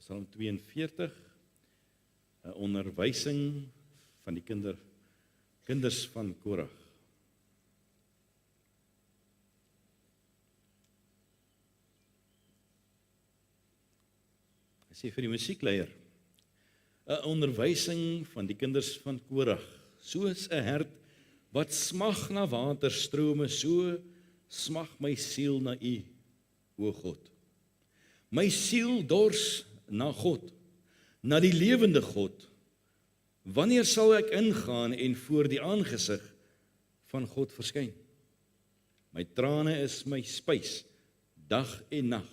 Psalm 42, 'n onderwysing van die kinders van Korag. Hy sê vir die musiekleier, 'n onderwysing van die kinders van Korag, soos 'n hert wat smag na waterstrome, so smag my siel na U, o God. My siel dors na God, na die lewende God. Wanneer sal ek ingaan en voor die aangesig van God verskyn? My trane is my spys, dag en nag,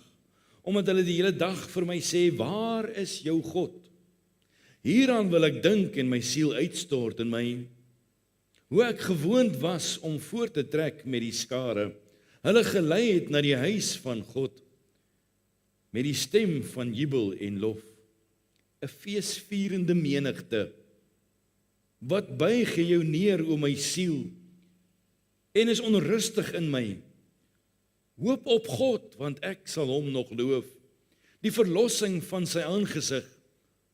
omdat hulle die hele dag vir my sê, waar is jou God? Hieraan wil ek dink en my siel uitstort in my, hoe ek gewoond was om voor te trek met die skare, hulle gelei het na die huis van God, met die stem van jubel en lof, 'n feesvierende menigte, wat buig jou neer o my siel, en is onrustig in my. Hoop op God, want ek sal hom nog loof, die verlossing van sy aangesig,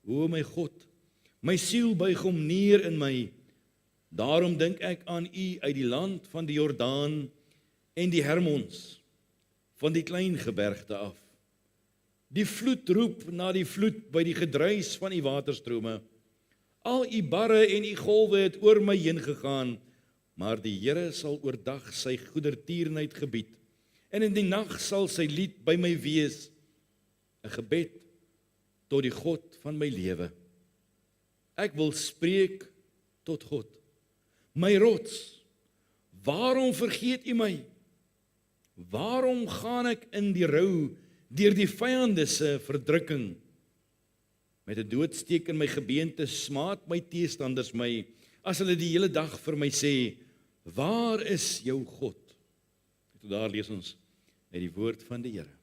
o my God, my siel buig hom neer in my. Daarom dink ek aan U uit die land van die Jordaan en die Hermons, van die klein gebergte af. Die vloed roep na die vloed by die gedruis van U waterstrome. Al U barre en U golwe het oor my heen gegaan, maar die Here sal oordag sy goedertierenheid gebied, en in die nag sal sy lied by my wees, 'n gebed tot die God van my lewe. Ek wil spreek tot God, my rots, waarom vergeet U my? Waarom gaan ek in die rou deur die vyande se verdrukking? Met 'n doodsteek in my gebeente smaat my teestanders my, as hulle die hele dag vir my sê, waar is jou God? Tot daar lees ons uit die woord van die Here.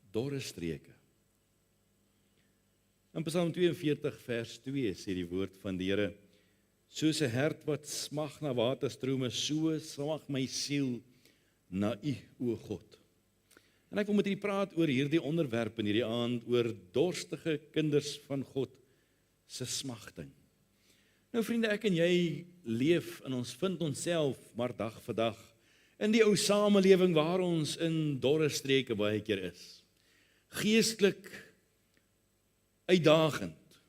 Dorre streke. In Psalm 42 vers 2 sê die woord van die Here, soos 'n hert wat smag na waterstrome, so smag my siel na U, o God. En ek wil met julle praat oor hierdie onderwerp in hierdie aand, oor dorstige kinders van God se smagting. Nou vriende, ek en jy leef en ons vind onsself maar dag vir dag in die ou samelewing waar ons in dorre streke baie keer is. Geestelik uitdagend,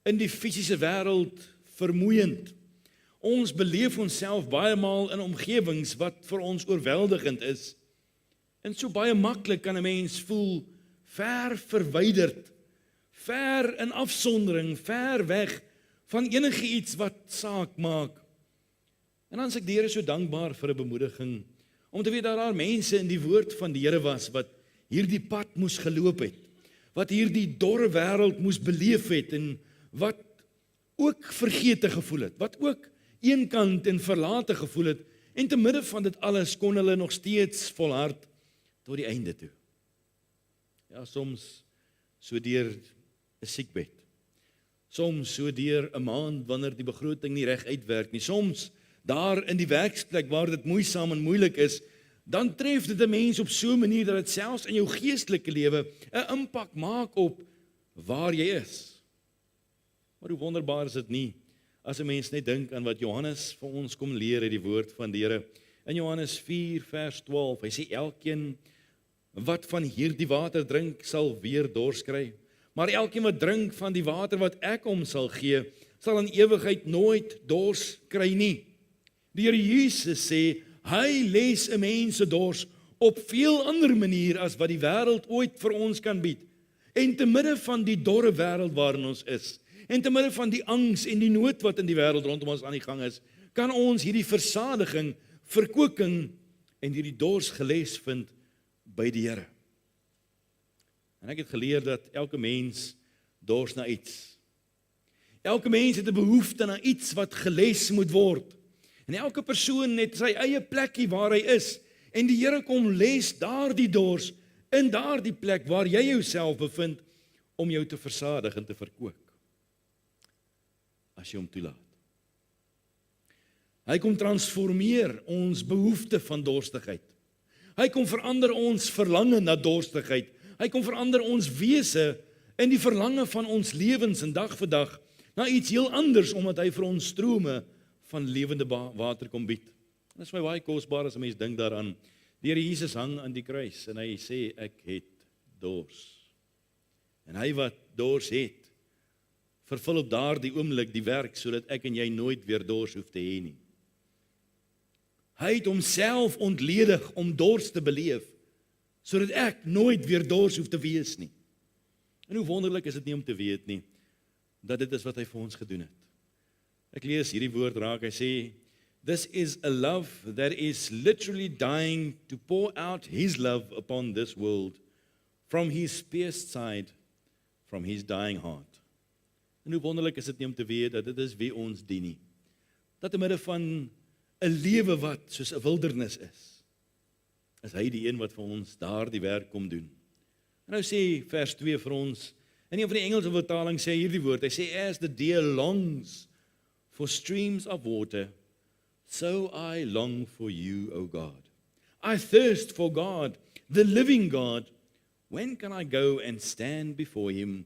in die fisiese wêreld vermoeiend. Ons beleef onsself baie maal in omgewings wat vir ons oorweldigend is. En so baie maklik kan 'n mens voel ver verwyderd, ver in afsondering, ver weg van enige iets wat saak maak. En dan is ek die Here so dankbaar vir 'n bemoediging, om te weet dat daar mense in die woord van die Here was, wat hierdie pad moes geloop het, wat hierdie dorre wêreld moes beleef het, en wat ook vergete gevoel het, wat ook eenkant en verlate gevoel het, en te midde van dit alles kon hulle nog steeds volhard tot die einde toe. Ja, soms so deur 'n siekbed, soms so deur 'n maand wanneer die begroting nie reg uitwerk nie, soms daar in die werksplek waar dit moeisaam en moeilik is, dan tref dit 'n mens op so 'n manier dat dit selfs in jou geestelike lewe 'n impak maak op waar jy is. Maar hoe wonderbaar is dit nie, as 'n mens net dink aan wat Johannes vir ons kom leer uit die woord van die Here. In Johannes 4 vers 12, hy sê, elkeen wat van hierdie water drink, sal weer dors kry. Maar elkeen wat drink van die water wat ek hom sal gee, sal in ewigheid nooit dors kry nie. Die Here Jesus sê, hy les 'n mens se dors op veel ander manier as wat die wêreld ooit vir ons kan bied. En te midde van die dorre wêreld waarin ons is, en te midde van die angs en die nood wat in die wêreld rondom ons aan die gang is, kan ons hierdie versadiging, verkoeking en hierdie dors geles vind by die Here. En ek het geleer dat elke mens dors na iets. Elke mens het 'n behoefte na iets wat geles moet word. En elke persoon het sy eie plekkie waar hy is. En die Here kom les daardie dors in daardie plek waar jy jouself bevind om jou te versadig en te verkoop. As jy hom toelaat. Hy kom transformeer ons behoefte van dorstigheid. Hy kom verander ons verlange na dorstigheid. Hy kom verander ons wese en die verlange van ons lewens en dag vir dag na iets heel anders, omdat hy vir ons strome van lewende water kom bied. En dit is my baie kosbaar as 'n mens dink daaraan. Die Here Jesus hang aan die kruis en hy sê, ek het dors. En hy wat dors het, vervul op daardie oomblik die werk, sodat ek en jy nooit weer dors hoef te hê nie. Hy het homself ontledig om dors te beleef, sodat ek nooit weer dors hoef te wees nie. En hoe wonderlik is dit nie om te weet nie, dat dit is wat hy vir ons gedoen het. Ek lees hierdie woord raak, hy sê, this is a love that is literally dying to pour out his love upon this world, from his pierced side, from his dying heart. En hoe wonderlik is dit nie om te weet, dat dit is wie ons dien nie. Dat in midde van 'n lewe wat soos 'n wildernis is hy die een wat vir ons daardie werk kom doen. En nou sê vers 2 vir ons, in een van die Engelse vertaling sê hierdie woord, hy sê, as the deer longs for streams of water, so I long for you, O God. I thirst for God, the living God. When can I go and stand before him?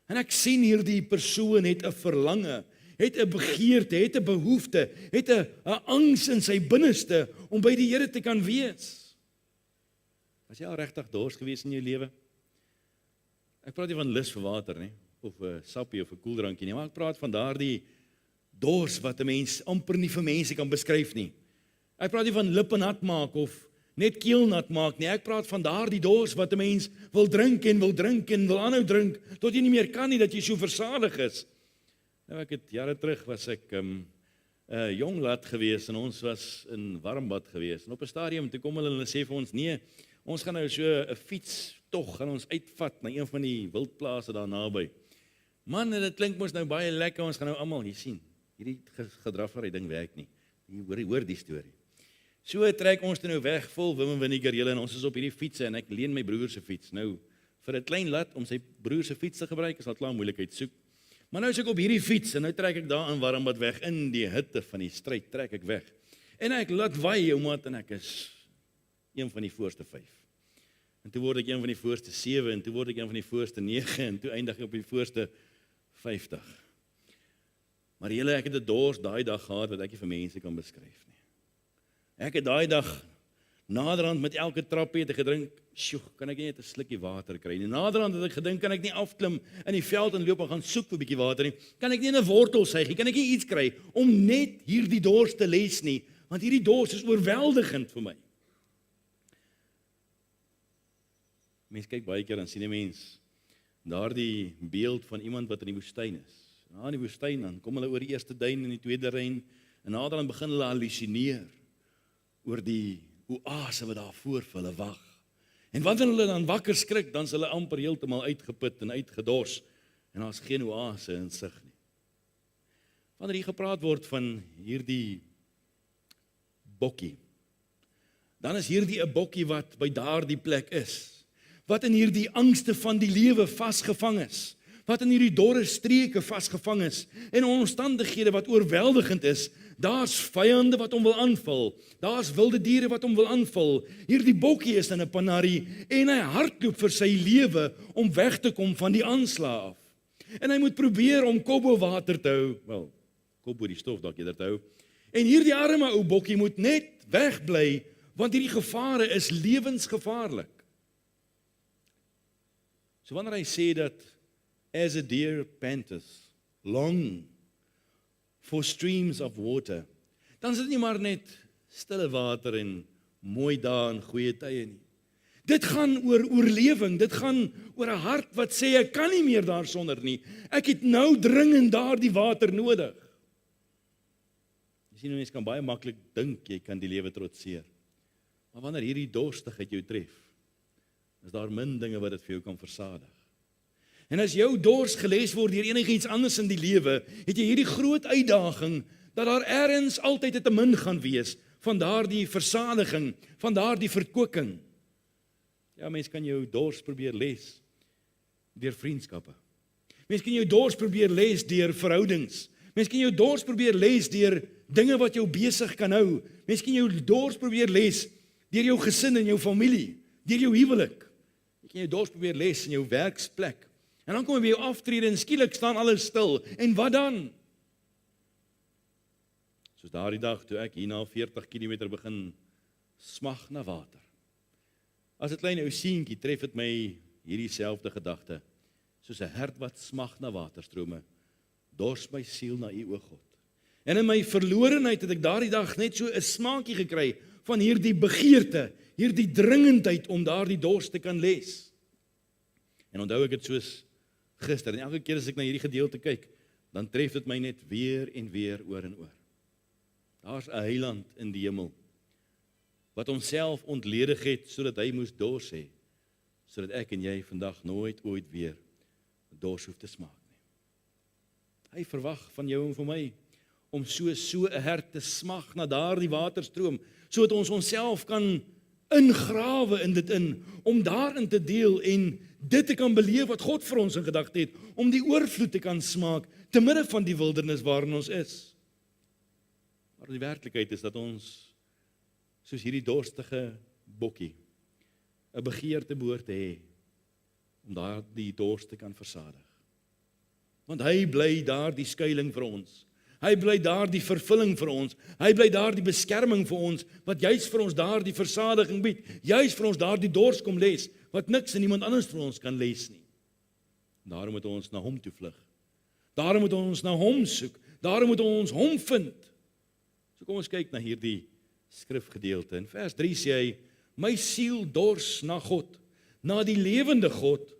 En ek sien hierdie persoon het 'n verlange, het 'n begeerte, het 'n behoefte, het 'n angs in sy binneste om by die Here te kan wees. Was jy al regtig dors gewees in jou lewe? Ek praat nie van lus vir water nie, of 'n sappie of 'n koeldrankie nie, maar ek praat van daardie dors wat 'n mens amper nie vir mense kan beskryf nie. Ek praat nie van lippe nat maak of net keel nat maak nie. Ek praat van daardie dors wat 'n mens wil drink en wil aanhou drink tot jy nie meer kan nie, dat jy so versadig is. Nou ek het jare terug was ek jong lad gewees en ons was in Warmbad gewees. En op 'n stadium toe kom hulle en hulle sê vir ons, nee, ons gaan nou so 'n fiets tog gaan ons uitvat na een van die wildplase daar naby. Man, dit klink mos nou baie lekker, ons gaan nou almal, jy sien, hierdie gedraffery ding werk nie. Jy hoor die storie. So trek ons toe nou weg vol Wim en Winnie en ons is op hierdie fietsse en ek leen my broer se fiets. Nou, vir 'n klein lad om sy broer se fiets te gebruik is al klaar moeilikheid soek. Maar nou is ek op hierdie fiets en nou trek ek daar in Warmbad weg, in die hitte van die stryd trek ek weg. En ek laat waai jou maat en ek is een van die voorste 5. En toe word ek een van die voorste 7 en toe word ek een van die voorste 9 en toe eindig ek op die voorste 50. Maar julle, ek het 'n dors daai dag gehad wat ek nie vir mense kan beskryf nie. Ek het daai dag naderhand met elke trappie het ek gedink, sjoe, kan ek nie net 'n slukkie water kry nie. Naderhand het ek gedink, kan ek nie afklim in die veld en loop en gaan soek vir 'n bietjie water nie. Kan ek nie 'n wortel suig nie, kan ek nie iets kry om net hierdie dors te les nie, want hierdie dors is oorweldigend vir my. Mens kyk baie keer en sien 'n mens daardie beeld van iemand wat in die woestyn is. Na in die woestyn dan kom hulle oor die eerste duin en die tweede rein en naderhand begin hulle hallusineer oor die oase wat daar voor vir hulle wag. En wanneer hulle dan wakker skrik, dan is hulle amper heeltemal uitgeput en uitgedors en daar's geen oase in sig nie. Wanneer hier gepraat word van hierdie bokkie, dan is hierdie 'n bokkie wat by daardie plek is, wat in hierdie angste van die lewe vasgevang is, wat in hierdie dorre streke vasgevang is, en omstandighede wat oorweldigend is. Daar's vyande wat hom wil aanval, daar's wilde diere wat hom wil aanval. Hierdie bokkie is in 'n panarie en hy hardloop vir sy lewe om weg te kom van die aanslag af. En hy moet probeer om kop bo water te hou, wel, kop bo die stof dalk eerder te hou. En hierdie arme ou bokkie moet net wegbly, want hierdie gevare is lewensgevaarlik. So wanneer hy sê dat as a deer panteth long for streams of water, dan is dit nie maar net stille water en mooi dae en goeie tye nie. Dit gaan oor oorlewing, dit gaan oor 'n hart wat sê ek kan nie meer daarsonder nie. Ek het nou dringend daardie water nodig. Jy sien, mense kan baie maklik dink jy kan die lewe trotseer. Maar wanneer hierdie dorstigheid jou tref, is daar min dinge wat dit vir jou kan versadig. En as jou dors geles word deur enigiets anders in die lewe, het jy hierdie groot uitdaging dat daar ergens altyd 'n te min gaan wees van daardie versadiging, van daardie verkwikking. Ja, mens kan jou dors probeer les deur vriendskappe. Mens kan jou dors probeer les deur verhoudings. Mens kan jou dors probeer les deur dinge wat jou besig kan hou. Mens kan jou dors probeer les deur jou gesin en jou familie, deur jou huwelik. Ek jy dors probeer les in jou werksplek. En dan kom jy by jou aftrede en skielik staan alles stil. En wat dan? Soos daardie dag toe ek hier na 40 km begin smag na water. As 'n klein ou seentjie tref dit my hierdie selfde gedagte. Soos 'n hert wat smag na waterstrome, dors my siel na U, o God. En in my verlorenheid het ek daardie dag net so 'n smaakie gekry van hierdie begeerte, hierdie dringendheid om daardie dors te kan les. En onthou ek dit soos gister, en elke keer as ek na hierdie gedeelte kyk, dan tref dit my net weer en weer oor en oor. Daar's 'n heiland in die hemel, wat homself ontledig het, sodat hy moes dors hê, sodat ek en jy vandag nooit ooit weer dors hoef te smaak nie. Hy verwag van jou en van my, om so 'n hert te smag na daardie waterstroom, sodat ons onsself kan ingrawe in dit in, om daarin te deel en dit te kan beleef wat God vir ons in gedagte het, om die oorvloed te kan smaak, te midde van die wildernis waarin ons is. Maar die werklikheid is dat ons, soos hierdie dorstige bokkie, 'n begeerte behoort te hê, om daardie dors te kan versadig. Want hy bly daar die skuiling vir ons. Hy bly daar die vervulling vir ons. Hy bly daar die beskerming vir ons, wat juis vir ons daar die versadiging bied. Juis vir ons daar die dors kom les, wat niks en niemand anders vir ons kan les nie. Daarom moet ons na hom toe vlug. Daarom moet ons na hom soek. Daarom moet ons hom vind. So kom ons kyk na hierdie skrifgedeelte. In vers 3 sê hy, my siel dors na God, na die lewende God.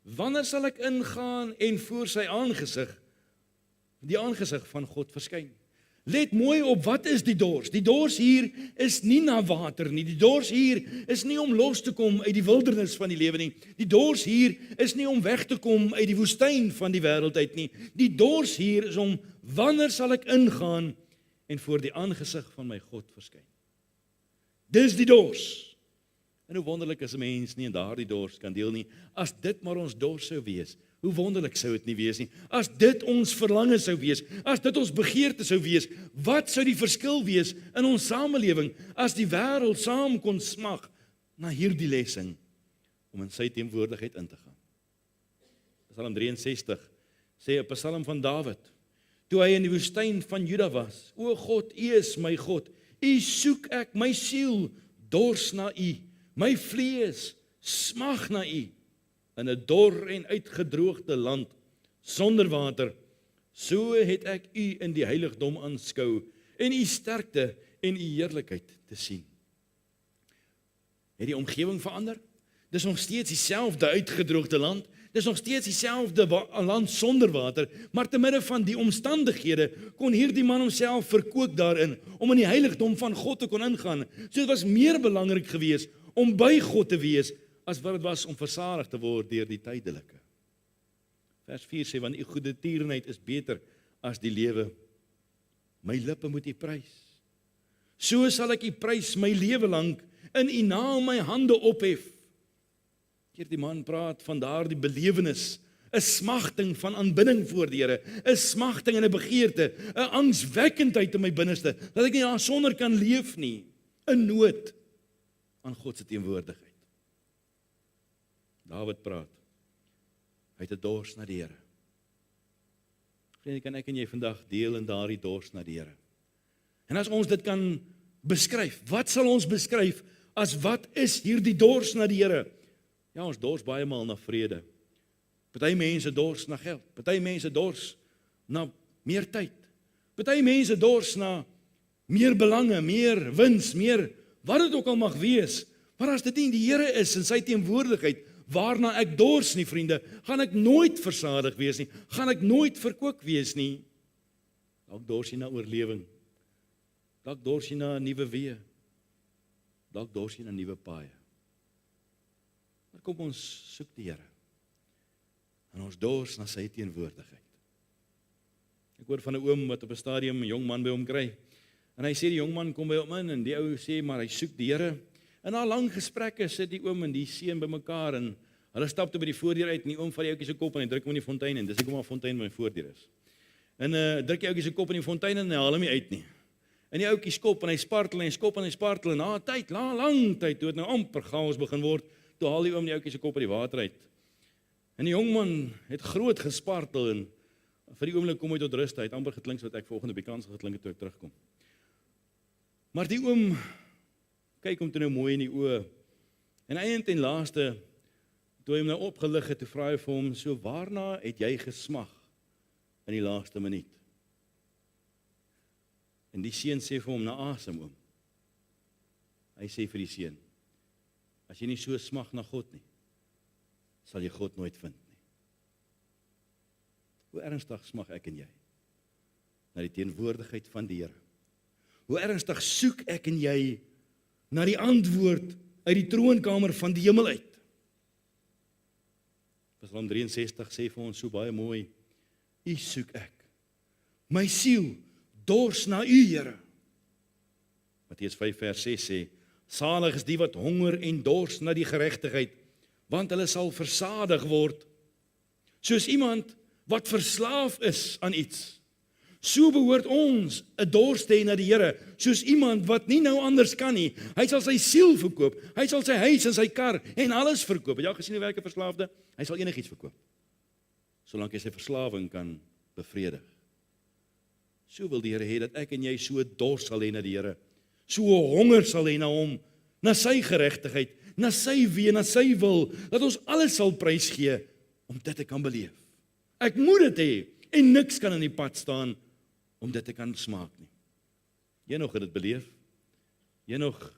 Wanneer sal ek ingaan en voor sy aangesig, die aangesig van God verskyn? Let mooi op, wat is die dors? Die dors hier is nie na water nie. Die dors hier is nie om los te kom uit die wildernis van die lewe nie. Die dors hier is nie om weg te kom uit die woestyn van die wêreld uit nie. Die dors hier is om, wanneer sal ek ingaan en voor die aangesig van my God verskyn? Dis die dors. En hoe wonderlik is 'n mens nie in daardie dors kan deel nie. As dit maar ons dors sou wees, hoe wonderlik sou dit nie wees nie. As dit ons verlange sou wees, as dit ons begeerte sou wees, wat sou die verskil wees in ons samelewing as die wêreld saam kon smag na hierdie lessing om in sy teenwoordigheid in te gaan? Psalm 63 sê 'n psalm van Dawid, toe hy in die woestyn van Juda was, o God, U is my God, U soek ek, my siel dors na U. My vlees smag na U in 'n dor en uitgedroogde land sonder water. So het ek U in die heiligdom aanskou en U sterkte en U heerlikheid te sien. Het die omgewing verander? Dis nog steeds dieselfde uitgedroogde land. Dis nog steeds dieselfde land sonder water, maar te midde van die omstandighede kon hierdie man homself verkoop daarin om in die heiligdom van God te kon ingaan. So dit was meer belangrik geweest om by God te wees, as wat het was om versadig te word deur die tydelike. Vers 4 sê, want U goeie tierenheid is beter as die lewe. My lippe moet U prys. So sal ek U prys my lewe lank, in U naam my hande ophef. Keer die man praat van daardie belewenis, 'n smagting van aanbidding voor die Here, 'n smagting en 'n begeerte, 'n angswekkendheid in my binneste, dat ek nie daarsonder kan leef nie, 'n nood aan God se teenwoordigheid. Dawid praat, hy het 'n dors na die Here. Vriende, kan ek en jy vandag deel in daardie dors na die Here? En as ons dit kan beskryf, wat sal ons beskryf as wat is hierdie dors na die Here? Ja, ons dors baie maal na vrede. Party mense dors na geld, party mense dors na meer tyd. Party mense dors na meer belange, meer wins, meer wat dit ook al mag wees. Maar as dit nie die Here is in sy teenwoordigheid waarna ek dors nie, vriende, gaan ek nooit versadig wees nie, gaan ek nooit verkoop wees nie. Dalk dors jy na oorlewing. Dalk dors jy na 'n nuwe weë. Dalk dors jy na nuwe paaie. Maar kom ons soek die Here. En ons dors na sy teenwoordigheid. Ek hoor van 'n oom wat op 'n stadium 'n jong man by hom kry. En hy sê die jong man kom by hom in en die ou sê maar hy soek die Here. En na lang gesprekke sit die oom en die seun bymekaar en hulle stap toe by die voordeur uit en die oom vat die ouetjie se kop en hy druk hom in die fontein en dis hoekom 'n fontein by my voordeur is. En druk die ouetjie se kop in die fontein en hy haal hom nie uit nie. En die ouetjie skop en hy spartel en hy skop en hy spartel en na 'n tyd, lang tyd, toe het nou amper chaos begin word, toe haal die oom die ouetjie se kop uit die water uit. En die jongman het groot gespartel en vir die oomblik kom hy tot rus, hy het amper geklink sodat ek volgende op die kans geklink het toe ek terugkom. Maar die oom kyk hom toe nou mooi in die oë. En eintlik en laaste, toe hy hom nou opgelig het, toe vra hy vir hom, so waarna het jy gesmag in die laaste minuut? En die seun sê vir hom, na asem oom. Hy sê vir die seun, as jy nie so smag na God nie, sal jy God nooit vind nie. Hoe ernstig smag ek en jy na die teenwoordigheid van die Here? Hoe ernstig soek ek en jy na die antwoord uit die troonkamer van die hemel uit? Psalm 63 sê vir ons so baie mooi, U soek ek. My siel dors na U, Here. Matteus 5 vers 6 sê, salig is die wat honger en dors na die geregtigheid, want hulle sal versadig word. Soos iemand wat verslaaf is aan iets, so behoort ons 'n dors te hê na die Here, soos iemand wat nie nou anders kan nie. Hy sal sy siel verkoop, hy sal sy huis en sy kar en alles verkoop. Het jy al gesien hoe werk 'n verslaafde? Hy sal enigiets verkoop, solank hy sy verslawing kan bevredig. So wil die Here hê dat ek en jy so 'n dors sal hê na die Here, so 'n honger sal hê na hom, na sy geregtigheid, na sy weë, na sy wil, dat ons alles sal prys gee om dit te kan beleef. Ek moet dit hê en niks kan in die pad staan om dit te kan smaak nie. Henog het dit beleef. Henog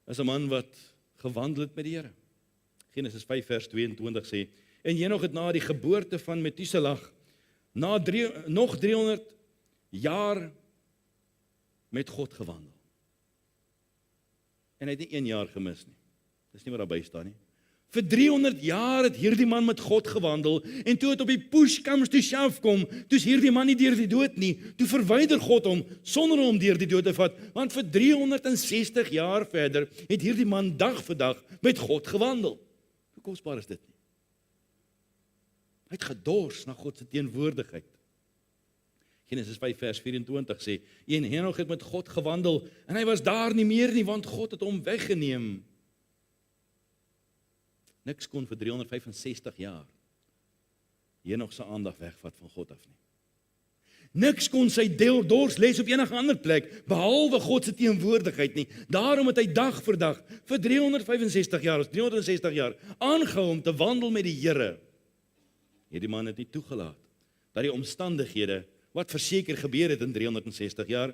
is 'n man wat gewandel het met die Here. Genesis 5 vers 22 sê, en Henog het na die geboorte van Metuselag, nog 300 jaar met God gewandel. En hy het nie 1 jaar gemis nie. Dis nie wat daarby staan nie. Vir 300 jaar het hierdie man met God gewandel, en toe het op die push comes to shove kom, toe is hierdie man nie deur die dood nie, toe verwyder God hom, sonder hom deur die dood te vat, want vir 360 jaar verder, het hierdie man dag vir dag met God gewandel. Hoe kosbaar is dit nie? Hy het gedors na God se teenwoordigheid. Genesis 5 vers 24 sê, en Henog het met God gewandel, en hy was daar nie meer nie, want God het hom weggeneem. Niks kon vir 365 jaar Henog se aandag wegvat van God af nie. Niks kon sy dors les op enige ander plek, behalwe God se teenwoordigheid nie. Daarom het hy dag vir dag, vir 365 jaar, 360 jaar, aangehou om te wandel met die Here. Hierdie man het nie toegelaat dat die omstandighede wat verseker gebeur het in 360 jaar,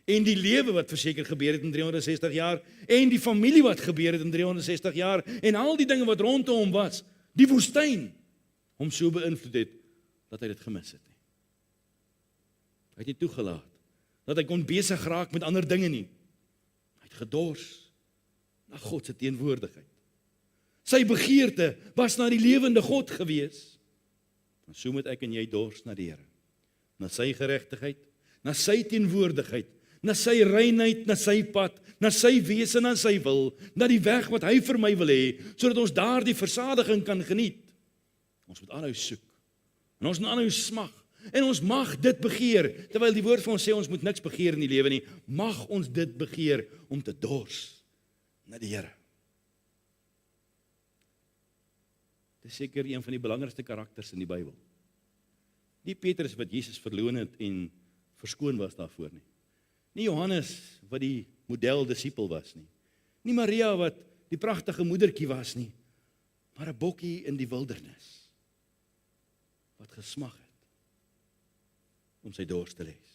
en die lewe wat verseker gebeur het in 360 jaar, en die familie wat gebeur het in 360 jaar, en al die dinge wat rondom hom was, die woestyn, hom so beïnvloed het, dat hy dit gemis het nie. Hy het nie toegelaat dat hy kon besig raak met ander dinge nie. Hy het gedors na God se teenwoordigheid. Sy begeerte was na die lewende God gewees. En so moet ek en jy dors na die Here, na sy geregtigheid, na sy teenwoordigheid, na sy reinheid, na sy pad, na sy wese, na sy wil, na die weg wat hy vir my wil hê, sodat ons daar die versadiging kan geniet. Ons moet aanhou soek, en ons moet aanhou smag, en ons mag dit begeer, terwyl die woord vir ons sê, ons moet niks begeer in die lewe nie, mag ons dit begeer, om te dors na die Here. Dit is seker een van die belangrikste karakters in die Bybel. Nie Petrus wat Jesus verloon het en verskoon was daarvoor nie. Nie Johannes wat die model disipel was nie. Nie Maria wat die pragtige moedertjie was nie, maar 'n bokkie in die wildernis wat gesmag het om sy dors te les.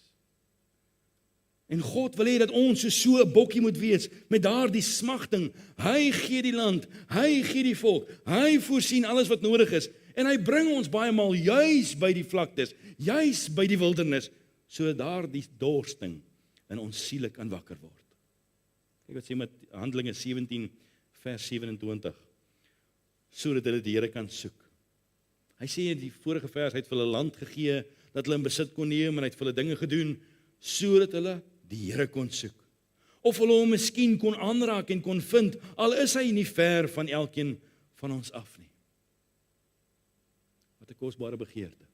En God wil hê dat ons so 'n bokkie moet wees met daardie smagting. Hy gee die land, hy gee die volk, hy voorsien alles wat nodig is, en hy bring ons baie maal juis by die vlaktes, juis by die wildernis, sodat daardie dorsting in ons siele kan wakker word. Kyk wat sê met Handelinge 17 vers 27, sodat hulle die Here kan soek. Hy sê in die vorige vers, hy het vir hulle land gegee, dat hulle in besit kon neem, en hy het vir hulle dinge gedoen, sodat hulle die Here kon soek. Of hulle hom miskien kon aanraak en kon vind, al is hy nie ver van elkeen van ons af nie. Wat 'n kosbare begeerte.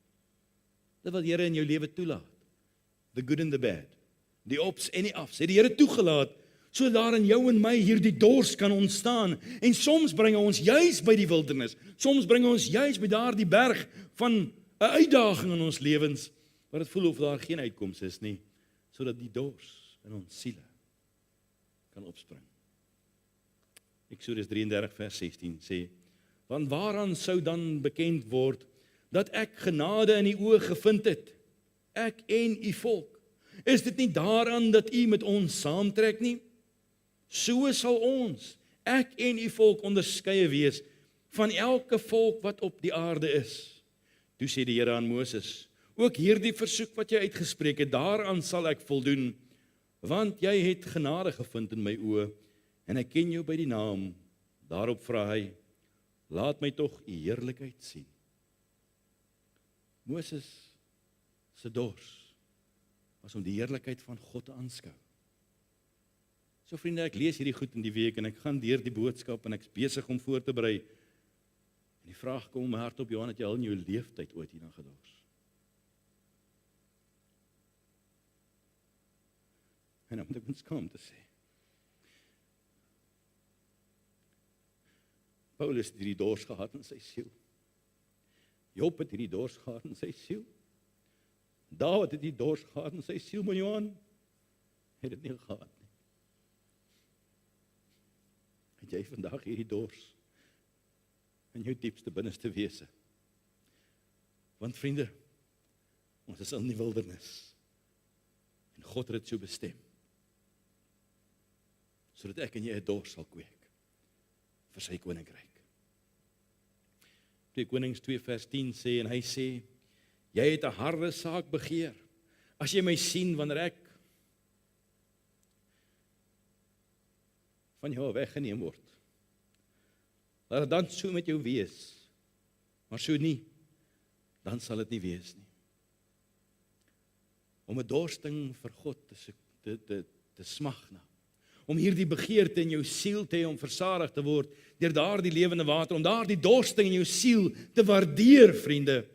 Dit wat die Here in jou lewe toelaat. The good and the bad. Die ups en die ups. Het die Here toegelaat, So daar in jou en my hierdie dors kan ontstaan. En soms bring hy ons juis by die wildernis. Soms bring hy ons juis by daardie berg van 'n uitdaging in ons lewens, waar dit voel of daar geen uitkoms is nie, sodat die dors in ons siele kan opspring. Eksodus 33 vers 16 sê, want waaraan sou dan bekend word dat ek genade in die oë gevind het, ek en u volk? Is dit nie daaraan dat u met ons saamtrek nie? So sal ons, ek en u volk, onderskeie wees van elke volk wat op die aarde is. Toe sê die Here aan Moses, ook hierdie versoek wat jy uitgespreek het, daaraan sal ek voldoen, want jy het genade gevind in my oë, en ek ken jou by die naam. Daarop vra hy, laat my tog u heerlikheid sien. Moses se dors was om die heerlikheid van God te aanskou. So vriende, ek lees hierdie goed in die week en ek gaan deur die boodskap en ek's besig om voor te berei. En die vraag kom in my hart op, Johan, het jy al in jou leeftyd ooit hierna gedors? En dan moet ek ons kom te sê. Paulus het hierdie dors gehad in sy siel. Job het hierdie dors gehad in sy siel. Dawid het die dors gehad in sy siel, maar Johan het dit nie gehad nie. Het jy vandag hierdie dors in jou diepste binneste wese? Want vriende, ons is in die wildernis en God het dit so bestem, sodat ek en jy 'n dors sal kweek vir sy koninkryk. 2 Konings 2 vers 10 sê, en hy sê, jy het 'n harde saak begeer, as jy my sien wanneer ek van jou weggeneem word. Laat dit dan so met jou wees, maar so nie, dan sal dit nie wees nie. Om 'n dorsting vir God te smag na, om hierdie begeerte in jou siel te hê om versadig te word deur daardie lewende water, om daardie dorsting in jou siel te waardeer, vriende,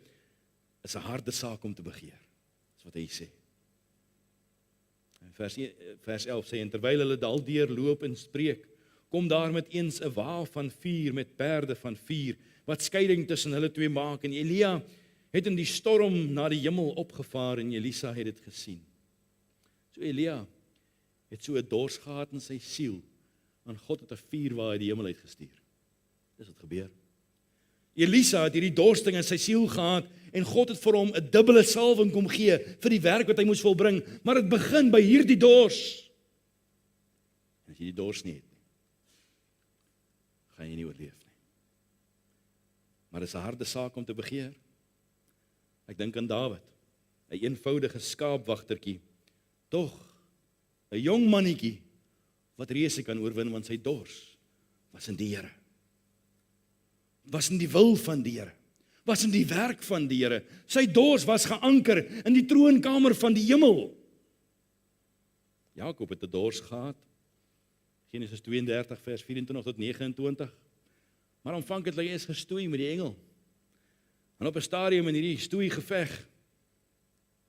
is 'n harde saak om te begeer. Dis wat hy sê. Vers 11 sê, en terwyl hulle daaldeur loop en spreek, kom daar met eens 'n wa van vuur met perde van vuur, wat skeiding tussen hulle twee maak, en Elia het in die storm na die hemel opgevaar, en Elisa het dit gesien. So Elia het so 'n dors gehad in sy siel, en God het 'n vuur waar hy die hemel uitgestuur. Dis wat gebeur. Elisa het hierdie dorsting in sy siel gehad, en God het vir hom 'n dubbele salwing kom gee, vir die werk wat hy moes volbring, maar dit begin by hierdie dors. En as jy die dors nie het nie, gaan jy nie oorleef nie. Maar dit is 'n harde saak om te begeer. Ek dink aan Dawid, 'n eenvoudige skaapwagtertjie, tog 'n jong mannetjie, wat reëse kan oorwin, want sy dors was in die Here. Was in die wil van die Here, was in die werk van die Here. Sy dors was geanker in die troonkamer van die hemel. Jakob het 'n dors gehad, Genesis 32 vers 24 tot 29, maar aanvanklik het hy eers gestoei met die engel. En op 'n stadium in hierdie stoei geveg,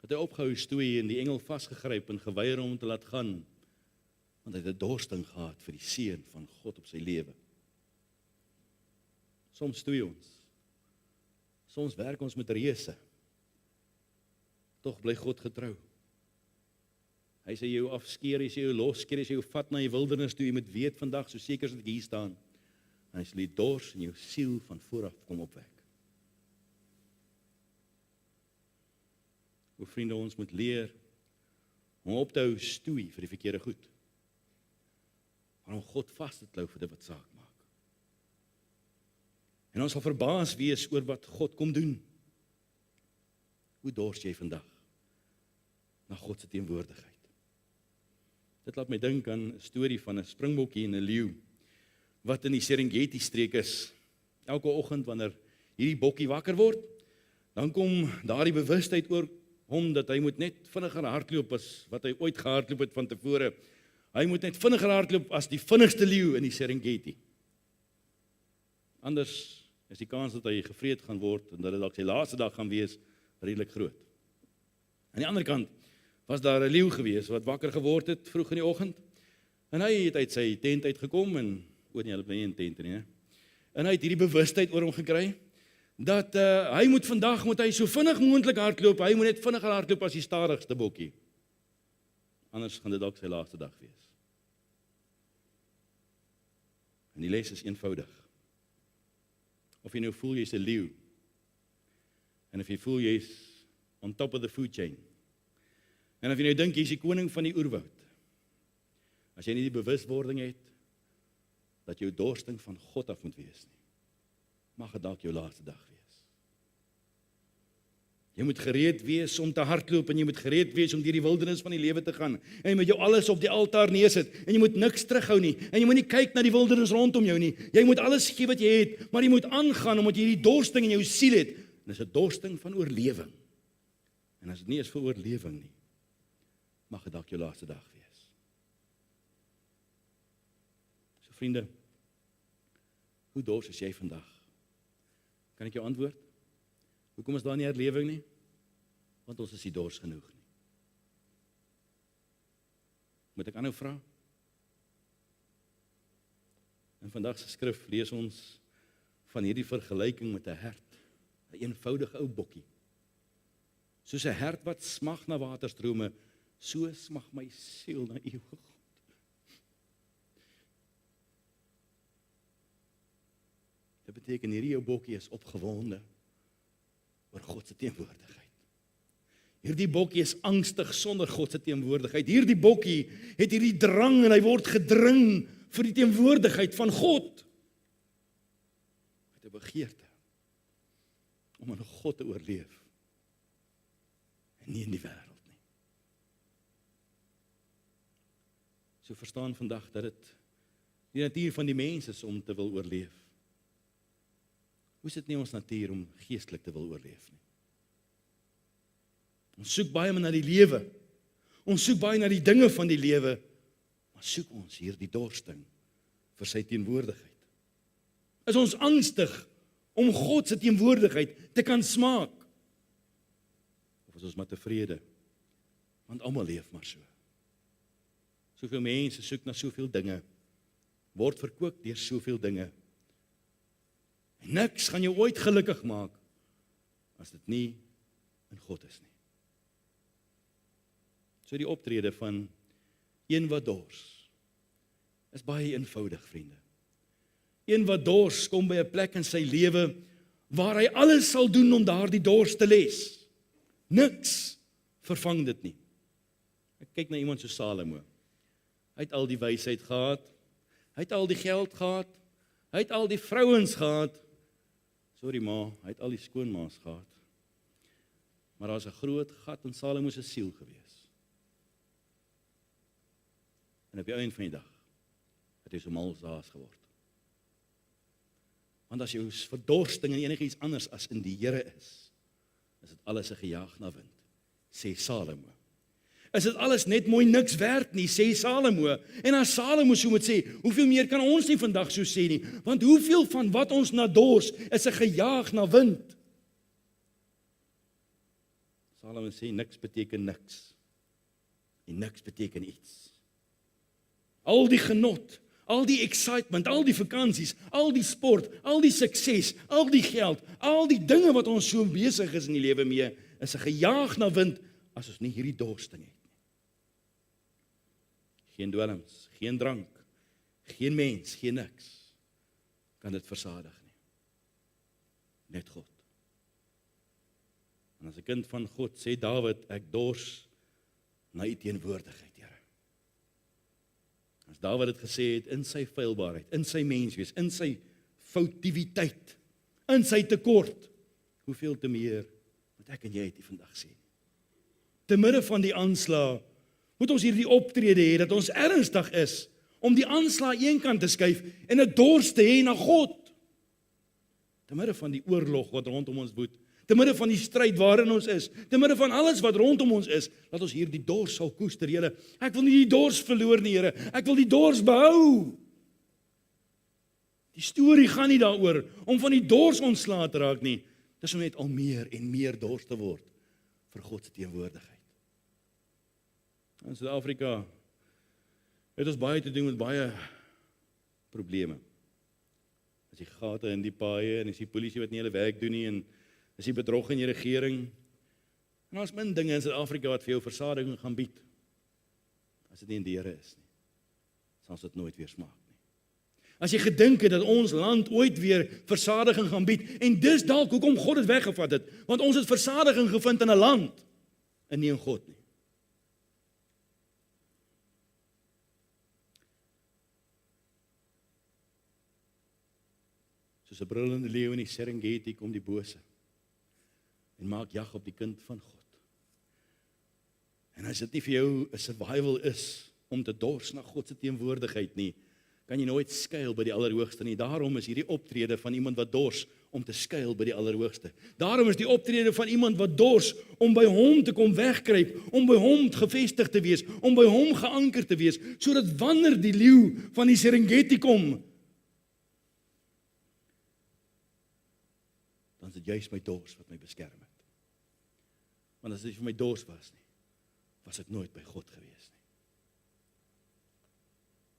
het hy opgehou stoei en die engel vasgegryp en geweier om te laat gaan, want hy het 'n dorsting gehad vir die seun van God op sy lewe. Soms stoei ons, soms werk ons met reëse, tog bly God getrou. Hy sê jou afskeer, hy sê jou losskeer, hy sê jou vat na die wildernis toe, jy moet weet vandag, so seker as ek hier staan, en hy sal die dors in jou siel van vooraf kom opwek. O vriende, ons moet leer om op te hou stoei vir die verkeerde goed, maar om God vas te klou vir dit wat saak maak. En ons sal verbaas wees oor wat God kom doen. Hoe dors jy vandag na God se teenwoordigheid? Dit laat my dink aan 'n storie van 'n springbokkie en 'n leeu, wat in die Serengeti streek is. Elke oggend wanneer hierdie bokkie wakker word, dan kom daardie bewustheid oor hom dat hy moet net vinniger hardloop as wat hy ooit gehardloop het van tevore. Hy moet net vinniger hardloop as die vinnigste leeu in die Serengeti. Anders is die kans dat hy gevreet gaan word en dat dit dalk sy laaste dag gaan wees redelik groot. Aan die ander kant was daar 'n leeu gewees wat wakker geword het vroeg in die oggend, En hy het uit sy tent uitgekom, en, nie, hulle bly nie in tent nie, en hy het hierdie bewustheid oor hom gekry, dat hy moet vandag, moet hy so vinnig moontlik hardloop, hy moet net vinniger hardloop as die stadigste bokkie. Anders gaan dit dalk sy laaste dag wees. En die les is eenvoudig. Of jy nou voel jy's 'n leeu, en of jy voel jy's on top of the food chain, en of jy nou dink jy's die koning van die oerwoud, as jy nie die bewuswording het, dat jou dorsting van God af moet wees nie, mag dit dalk jou laaste dag wees. Jy moet gereed wees om te hardloop, en jy moet gereed wees om deur die wildernis van die lewe te gaan, en jy moet jou alles op die altaar neersit, en jy moet niks terughou nie, en jy moet nie kyk na die wildernis rondom jou nie, jy moet alles gee wat jy het, maar jy moet aangaan, omdat jy hierdie dorsting in jou siel het, en dit is 'n dorsting van oorlewing, en as dit nie is vir oorlewing nie, mag dit dalk jou laaste dag wees. So vriende, hoe dors is jy vandag? Kan ek jou antwoord? Hoekom is daar nie herlewing nie? Want ons is nie dors genoeg nie. Moet ek aanhou vra? In vandag se skrif lees ons van hierdie vergelyking met 'n hert, 'n eenvoudige ou bokkie. Soos 'n hert wat smag na waterstrome, so smag my siel na U, God. Dit beteken hierdie ou bokkie is opgewonde oor God se teenwoordigheid. Hierdie bokkie is angstig sonder God se teenwoordigheid. Hierdie bokkie het hierdie drang en hy word gedring vir die teenwoordigheid van God. Hy het 'n begeerte om aan God te oorleef en nie in die wêreld nie. So verstaan vandag dat dit die natuur van die mens is om te wil oorleef. Hoe is dit nie ons natuur om geestelik te wil oorleef nie? Ons soek baie na die lewe. Ons soek baie na die dinge van die lewe, maar soek ons hier die dorsting vir sy teenwoordigheid? Is ons angstig om God se teenwoordigheid te kan smaak? Of is ons maar tevrede? Want almal leef maar so. Soveel mense soek na soveel dinge, word verkoop deur soveel dinge. En niks gaan jou ooit gelukkig maak as dit nie in God is nie. So die optrede van een wat dors is baie eenvoudig, vriende. Een wat dors kom by 'n plek in sy lewe waar hy alles sal doen om daardie dors te les. Niks vervang dit nie. Ek kyk na iemand so Salomo. Hy het al die wysheid gehad, hy het al die geld gehad, hy het al die vrouens gehad. Sorry ma, hy het al die skoonmaas gehad. Maar daar's 'n groot gat in Salomo se siel gewees. En op die einde van die dag het hy so mal as haas geword. Want as jou verdorsting en enigiets anders as in die Here is dit alles 'n gejaag na wind, sê Salomo. Is dit alles net mooi niks werd nie, sê Salomo. En as Salomo so moet sê, hoeveel meer kan ons nie vandag so sê nie? Want hoeveel van wat ons na dors is 'n gejaag na wind? Salomo sê niks beteken niks. En niks beteken iets. Al die genot, al die excitement, al die vakansies, al die sport, al die sukses, al die geld, al die dinge wat ons so besig is in die lewe mee, is 'n gejaag na wind as ons nie hierdie dorsting het. Geen dwelms, geen drank, geen mens, geen niks kan dit versadig nie. Net God. En as 'n kind van God sê Dawid, ek dors na U teenwoordigheid, Here. As Dawid dit gesê het in sy feilbaarheid, in sy menswees, in sy foutiwiteit, in sy tekort, hoeveel te meer moet ek en jy dit vandag sê. Te midde van die aanslag moet ons hierdie optrede hê dat ons ernstig is om die aanslag eenkant te skuif en 'n dors te hê na God. Te midde van die oorlog wat rondom ons woed, te midde van die stryd waarin ons is, te midde van alles wat rondom ons is, dat ons hierdie dors sal koester, Here. Ek wil nie die dors verloor nie, Here. Ek wil die dors behou. Die storie gaan nie daaroor om van die dors ontslae te raak nie. Dis om net al meer en meer dors te word vir God se teenwoordigheid. In Suid-Afrika Het ons baie te doen met baie probleme. As die gate in die paaie, en as die polisie wat nie hulle werk doen nie, en as die bedrog in die regering, en ons min dinge in Suid-Afrika wat vir jou versadiging gaan bied, as dit nie in die Here is nie, sal ons dit nooit weer smaak nie. As jy gedink het dat ons land ooit weer versadiging gaan bied, en dis dalk hoekom God dit weggevat het, want ons het versadiging gevind in 'n land, en nie in God nie. Soos 'n brullende leeu in die Serengeti kom die bose en maak jag op die kind van God. En as dit nie vir jou 'n survival is om te dors na God se teenwoordigheid nie, kan jy nooit skuil by die Allerhoogste nie. Daarom is hierdie optrede van iemand wat dors om te skuil by die Allerhoogste. Daarom is die optrede van iemand wat dors om by hom te kom wegkruip, om by hom gevestig te wees, om by hom geanker te wees, sodat wanneer die leeu van die Serengeti kom, dan is dit juist my dors wat my beskerm het. Want as dit vir my dors was nie, was ek nooit by God gewees nie.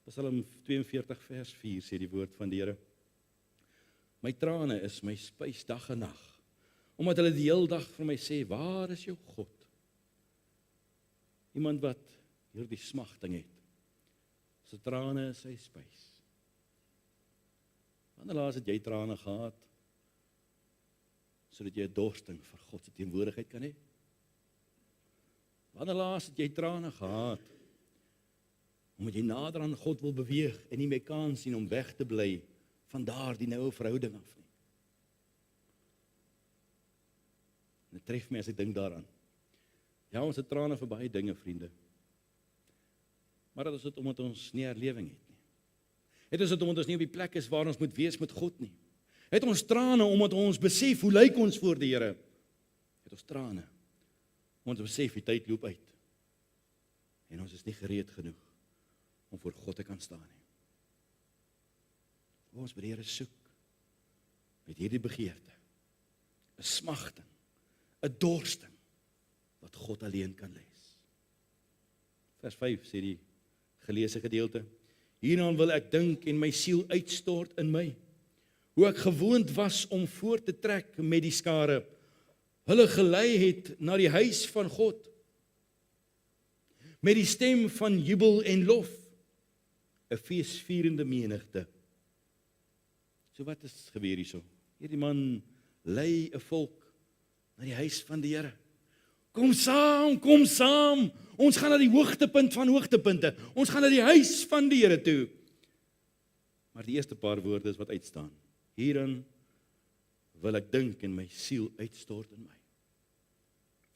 Psalm 42 vers 4 sê die woord van die Here: My trane is my spys dag en nag, omdat hulle die hele dag vir my sê, waar is jou God? Iemand wat hierdie smagting het, sy trane is sy spys. Wanneer laas het jy trane gehad, sodat jy 'n dorsting vir God se teenwoordigheid kan hê? Wanneer laas het jy trane gehad, omdat jy nader aan God wil beweeg en nie meer kan sien om weg te bly van daar die noue verhouding af nie? En dit tref my as ek dink daaraan. Ja, ons het trane vir baie dinge, vriende. Maar dat is dit omdat ons nie herlewing het nie. Het is dit omdat ons nie op die plek is waar ons moet wees met God nie. Het ons trane omdat ons besef hoe lyk ons voor die Here. Het ons trane omdat ons besef die tyd loop uit. En ons is nie gereed genoeg om voor God te kan staan nie. Ons by die Here soek met hierdie begeerte, 'n smagting, 'n dorsting wat God alleen kan les. Vers 5 sê die geleesde gedeelte: Hieraan wil ek dink en my siel uitstort in my, hoe ek gewoond was om voort te trek met die skare, hulle gelei het na die huis van God, met die stem van jubel en lof, 'n feesvierende menigte. So wat is gebeur hierso? Hierdie man lei 'n volk na die huis van die Here. Kom saam, ons gaan na die hoogtepunt van hoogtepunte, ons gaan na die huis van die Here toe. Maar die eerste paar woorde is wat uitstaan. Hierin wil ek dink en my siel uitstort in my.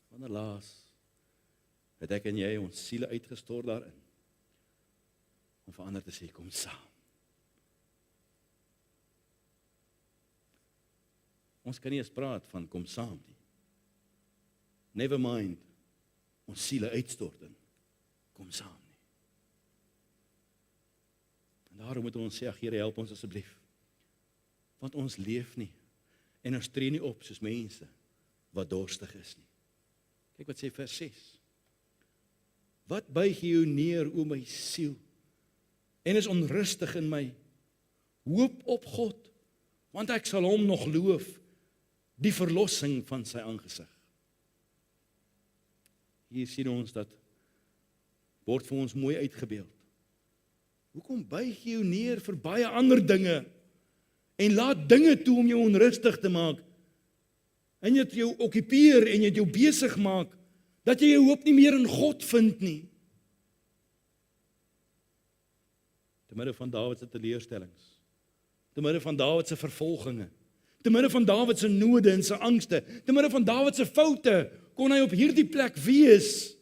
Wanneer laas het ek en jy ons siele uitgestort daarin, om vir ander te sê, kom saam. Ons kan nie eens praat van kom saam nie. Never mind, ons siele uitstort in, kom saam nie. En daarom moet ons sê, ag Here, help ons asseblief. Want ons leef nie, en ons tree nie op soos mense wat dorstig is nie. Kyk wat sê vers 6. Wat buig jou neer, o my siel, en is onrustig in my. Hoop op God, want ek sal hom nog loof, die verlossing van sy aangesig. Hier sien ons dat, word vir ons mooi uitgebeeld. Hoekom buig jy jou neer vir baie ander dinge, en laat dinge toe om jou onrustig te maak, en jy het jou okkupeer, en jy het jou besig maak, dat jy jou hoop nie meer in God vind nie. Te midde van Dawid se teleurstellings, te midde van Dawid se vervolginge, te midde van Dawid se node en sy angste, te midde van Dawid se foute, kon hy op hierdie plek wees,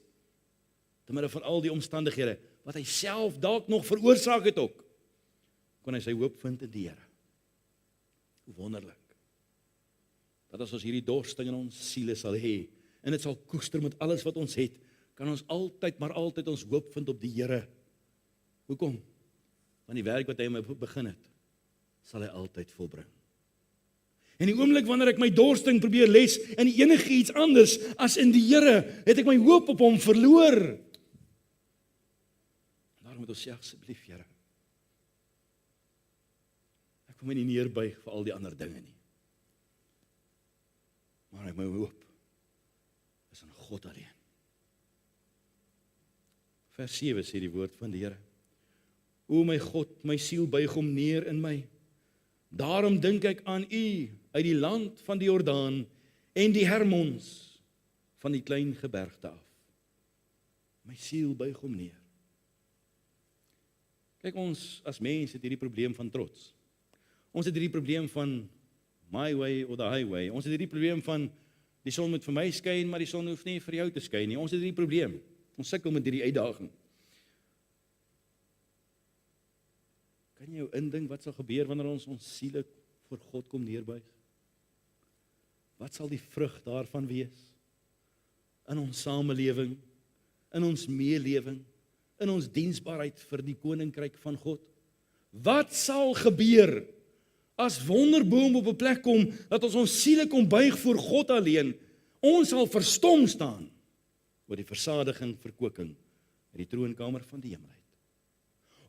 te midde van al die omstandighede, wat hy self dalk nog veroorsaak het ook, kon hy sy hoop vind in die Here. Hoe wonderlik, dat as ons hierdie dorsting in ons siele sal hê, en dit sal koester met alles wat ons het, kan ons altyd, maar altyd ons hoop vind op die Here. Hoekom? Want die werk wat hy my begin het, sal hy altyd volbring. En die oomblik wanneer ek my dorsting probeer les in enige iets anders as in die Here, het ek my hoop op hom verloor. Daarom moet ons sê, asseblief Here, ek wil my nie neerbuig vir al die ander dinge nie. Maar my hoop is in God alleen. Vers 7 sê die woord van die Here. O my God, my siel buig hom neer in my. Daarom dink ek aan U uit die land van die Jordaan en die Hermons van die klein gebergte af. My siel buig hom neer. Kyk, ons as mens het hierdie probleem van trots. Ons het hierdie probleem van my way or the highway. Ons het hierdie probleem van die son moet vir my skyn, maar die son hoef nie vir jou te skyn nie. Ons het hierdie probleem. Ons sukkel met hierdie uitdaging. Kan jy jou indink wat sal gebeur wanneer ons siele voor God kom neerbuig? Wat sal die vrug daarvan wees? In ons samelewing, in ons meelewing, in ons diensbaarheid vir die koninkryk van God? Wat sal gebeur as wonderboom op 'n plek kom, dat ons siele kom buig voor God alleen? Ons sal verstom staan oor die versadiging, verkoeking in die troonkamer van die hemel uit.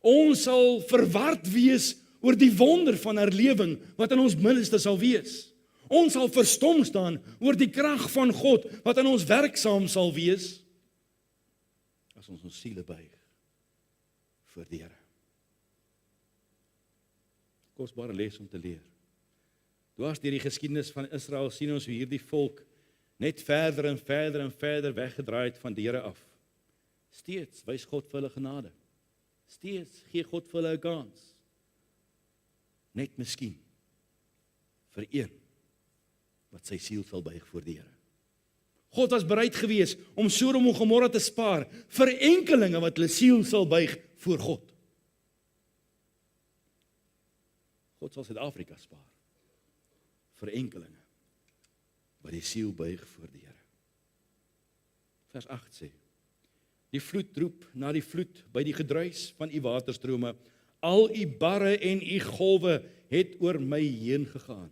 Ons sal verward wees oor die wonder van herlewing wat in ons middelste sal wees. Ons sal verstom staan oor die krag van God wat in ons werksaam sal wees as ons siele buig voor die Here. Kosbare les om te leer. Dwars deur die geskiedenis van Israel sien ons hoe hierdie volk net verder en verder en verder weggedraai het van die Here af. Steeds wys God vir hulle genade. Steeds gee God vir hulle 'n kans. Net miskien vir een wat sy siel sal buig voor die Here. God was bereid gewees om Sodom en Gomorra te spaar vir enkelinge wat hulle siel sal buig voor God. God sal Suid-Afrika spaar vir enkelinge wat die siel buig voor die Here. Vers 8 sê: Die vloed roep na die vloed by die gedruis van U waterstrome. Al U barre en U golwe het oor my heen gegaan.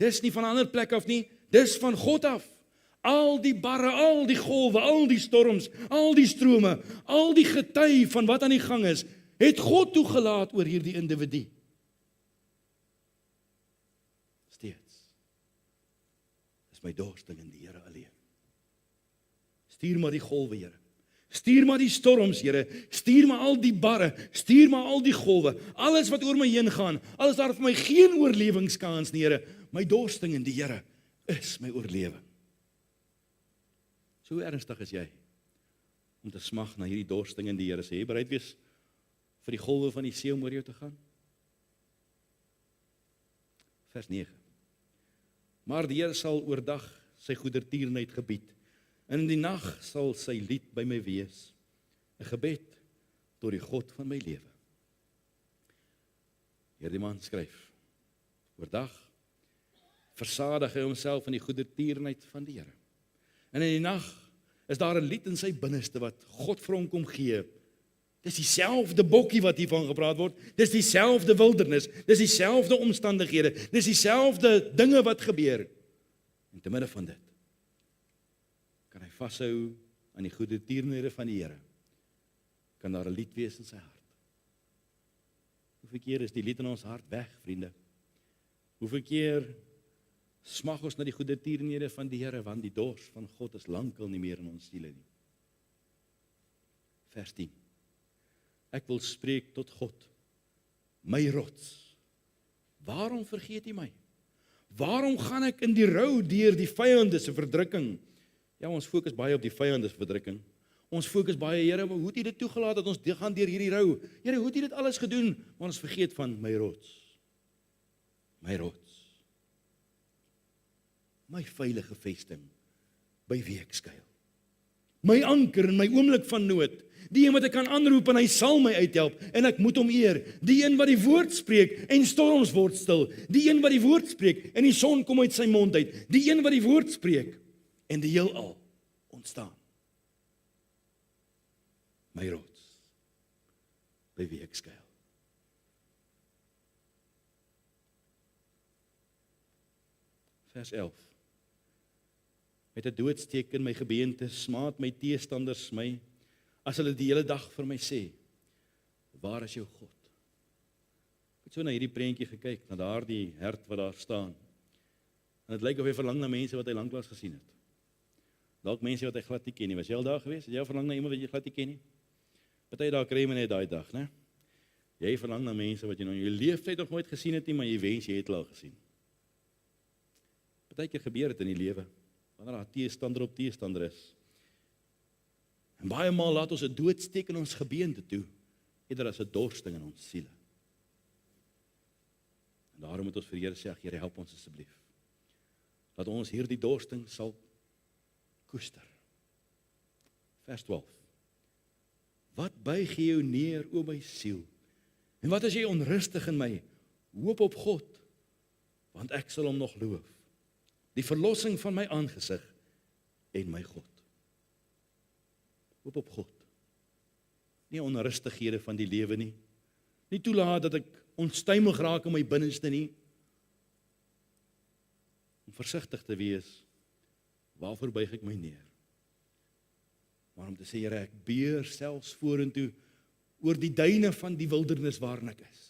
Dis nie van 'n ander plek af nie, dis van God af. Al die barre, al die golwe, al die storms, al die strome, al die gety van wat aan die gang is, het God toegelaat oor hierdie individu. Steeds is my dorsting in die Here alleen. Stuur maar die golwe, Here. Stuur maar die storms, Here. Stuur maar al die barre, stuur maar al die golwe, alles wat oor my heen gaan, alles daar vir my geen oorlewingskans nie, Here. My dorsting in die Here is my oorlewing. So ernstig is jy om te smag na hierdie dorsting in die Here. Sê jy bereid wees vir die golwe van die see om oor jou te gaan? Vers 9. Maar die Here sal oordag sy goedertierenheid gebied, en in die nag sal sy lied by my wees, 'n gebed tot die God van my lewe. Hierdie man skryf, oordag versadig hy homself in die goedertierenheid van die Here. En in die nag is daar 'n lied in sy binneste wat God vir hom kom gee. Dis dieselfde bokkie wat hiervan gepraat word, dis dieselfde wildernis, dis dieselfde omstandighede, dis dieselfde dinge wat gebeur. En te midde van dit kan hy vashou aan die goedertierenhede van die Here. Kan daar 'n lied wees in sy hart. Hoeveel keer is die lied in ons hart weg, vriende? Hoeveel keer smag ons na die goedertierenhede van die Here, want die dors van God is lankal nie meer in ons siele nie. Vers 10. Ek wil spreek tot God, my rots. Waarom vergeet U my? Waarom gaan ek in die rou deur die vyande se verdrukking? Ja, ons fokus baie op die vyande se verdrukking. Ons fokus baie, Here, hoe het U dit toegelaat dat ons gaan deur hierdie rou? Here, hoe het U dit alles gedoen? Maar ons vergeet van my rots. My rots. My veilige vesting, by wie ek skuil. My anker in my oomblik van nood. Die een wat ek kan aanroep en hy sal my uithelp en ek moet hom eer. Die een wat die woord spreek en storms word stil. Die een wat die woord spreek en die son kom uit sy mond uit. Die een wat die woord spreek en die heelal ontstaan. My rots, by wie ek skuil. Vers 11. Met 'n doodsteek in my gebeente smaad my teestanders my, as hulle die hele dag vir my sê, waar is jou God? Ek het so na hierdie prentjie gekyk, na daardie hert wat daar staan. En dit lyk of hy verlang na mense wat hy lanklaas gesien het. Dalk mense wat hy glad nie ken nie. Was jy al daar gewees? Het jy al verlang na iemand wat jy glad nie ken nie? Party daar kry jy net daai dag, né? Jy verlang na mense wat jy nou in jou lewenstyd nog nooit gesien het nie, maar jy wens jy het hulle al gesien. Partykeer gebeur dit in die lewe, wanneer daar teestander op teestander is. En baie maal laat ons 'n doodsteek in ons gebeente toe, eerder as 'n dorsting in ons siele. En daarom moet ons vir die Here sê, Here, help ons asseblief, dat ons hierdie dorsting sal koester. Vers 12. Wat buig jy jou neer, o my siel? En wat as jy onrustig in my? Hoop op God, want ek sal hom nog loof. Die verlossing van my aangesig en my God. Hoop op God. Nie onrustighede van die lewe nie. Nie toelaat dat ek onstuimig raak in my binneste nie. Om versigtig te wees, waarvoor buig ek my neer? Maar om te sê, Here, ek beer selfs vorentoe oor die duine van die wildernis waarin ek is.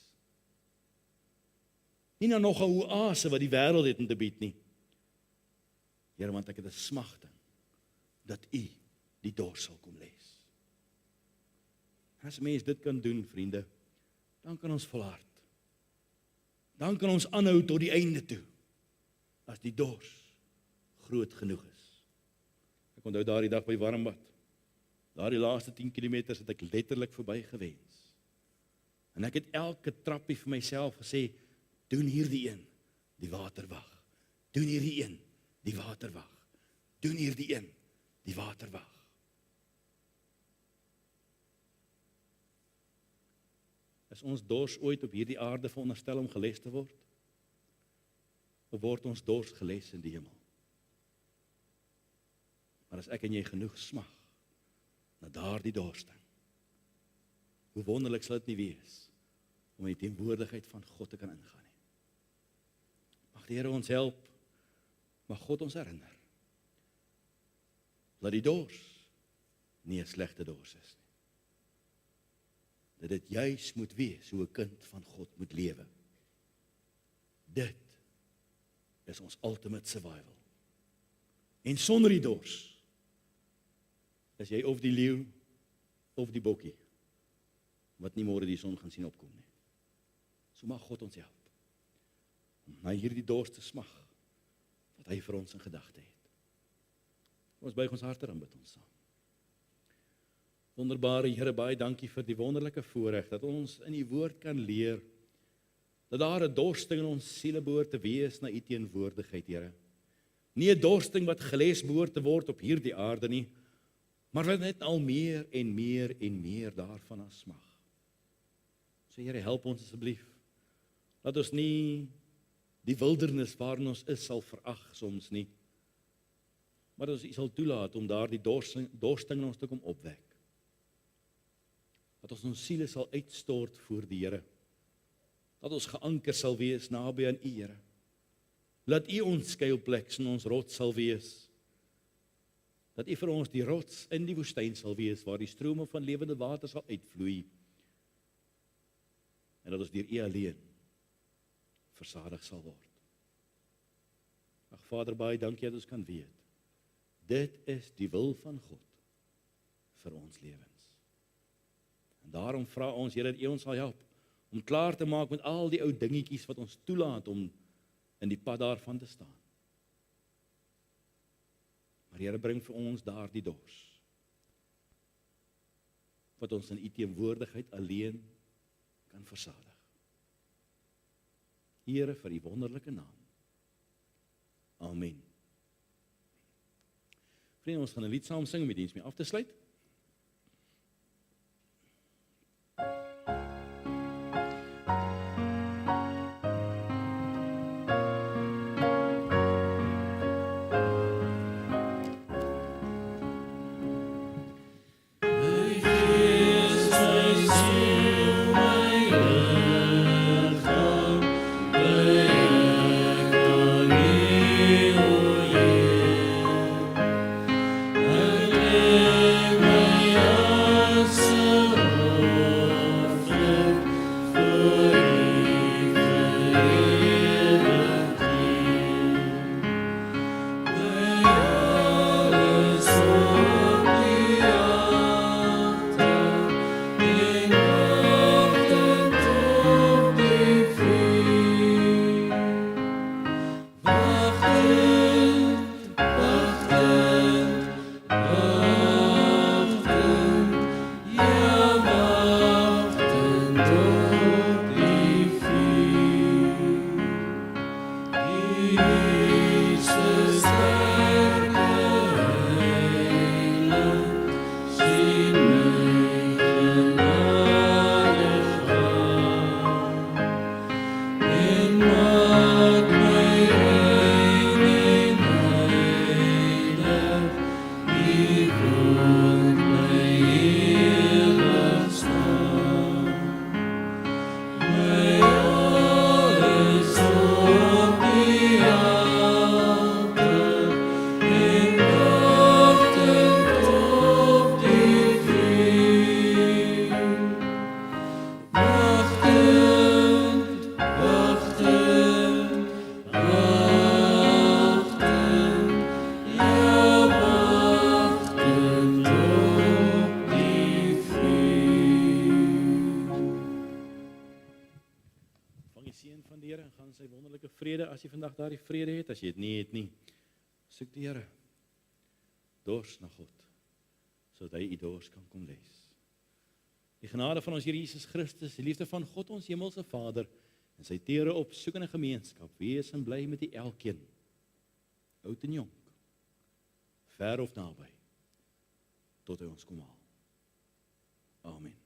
Nie na nog 'n oase wat die wêreld het om te bied nie. Here, want ek het 'n smagting dat U die dors sal kom les. As mens dit kan doen, vriende, dan kan ons volhard. Dan kan ons aanhou tot die einde toe, as die dors groot genoeg is. Ek onthou daardie dag by Warmbad. Daardie laaste 10 kilometers het ek letterlik verby gewens. En ek het elke trappie vir myself gesê, doen hierdie een, die water wag. Doen hierdie een, die water wag. Doen hierdie een, die water wag. Is ons dors ooit op hierdie aarde veronderstel om geles te word? Of word ons dors geles in die hemel? Maar as ek en jy genoeg smag na daardie dorsting, hoe wonderlik sal dit nie wees om in die teenwoordigheid van God te kan ingaan nie. Mag die Here ons help, mag God ons herinner, dat die dors nie 'n slegte dors is nie. Dat dit juis moet wees hoe 'n kind van God moet lewe. Dit is ons ultimate survival. En sonder die dors is jy of die leeu of die bokkie wat nie môre die son gaan sien opkom nie. So mag God ons help om na hierdie dors te smag wat hy vir ons in gedagte het. Ons buig ons harte en bid ons saam. Wonderbare Here, baie dankie vir die wonderlike voorreg dat ons in U woord kan leer dat daar 'n dorsting in ons siele behoort te wees na U teenwoordigheid, Here. Nie 'n dorsting wat geles behoort te word op hierdie aarde nie, maar wat net al meer en meer en meer daarvan as smag. So Here, help ons asseblief, dat ons nie die wildernis waarin ons is sal verag soms nie, maar dat ons U sal toelaat om daardie dorsting in ons te kom opwek. Dat ons siele sal uitstort voor die Here. Dat ons geanker sal wees naby aan U, Here. Laat U ons skuilplek en ons rots sal wees. Dat U vir ons die rots in die woestyn sal wees, waar die strome van lewende water sal uitvloei. En dat ons deur U alleen versadig sal word. Ag Vader, baie dankie dat ons kan weet. Dit is die wil van God vir ons lewens. En daarom vra ons, Here, dat U ons sal help om klaar te maak met al die ou dingetjies wat ons toelaat om in die pad daarvan te staan. Maar Here, bring vir ons daardie dors wat ons in U teenwoordigheid alleen kan versadig. Here, vir U wonderlike naam. Amen. Vriende, ons gaan 'n lied saam sing om die diens mee af te sluit. Amen. Here en gaan in sy wonderlike vrede as jy vandag daardie vrede het. As jy dit nie het nie, soek die Here. Dors na God, sodat hy u dors kan kom les. Die genade van ons Here Jesus Christus, die liefde van God ons hemelse Vader en sy teere opsoekende gemeenskap, wees en bly met u elkeen, oud en jonk, ver of naby, tot hy ons kom haal. Amen.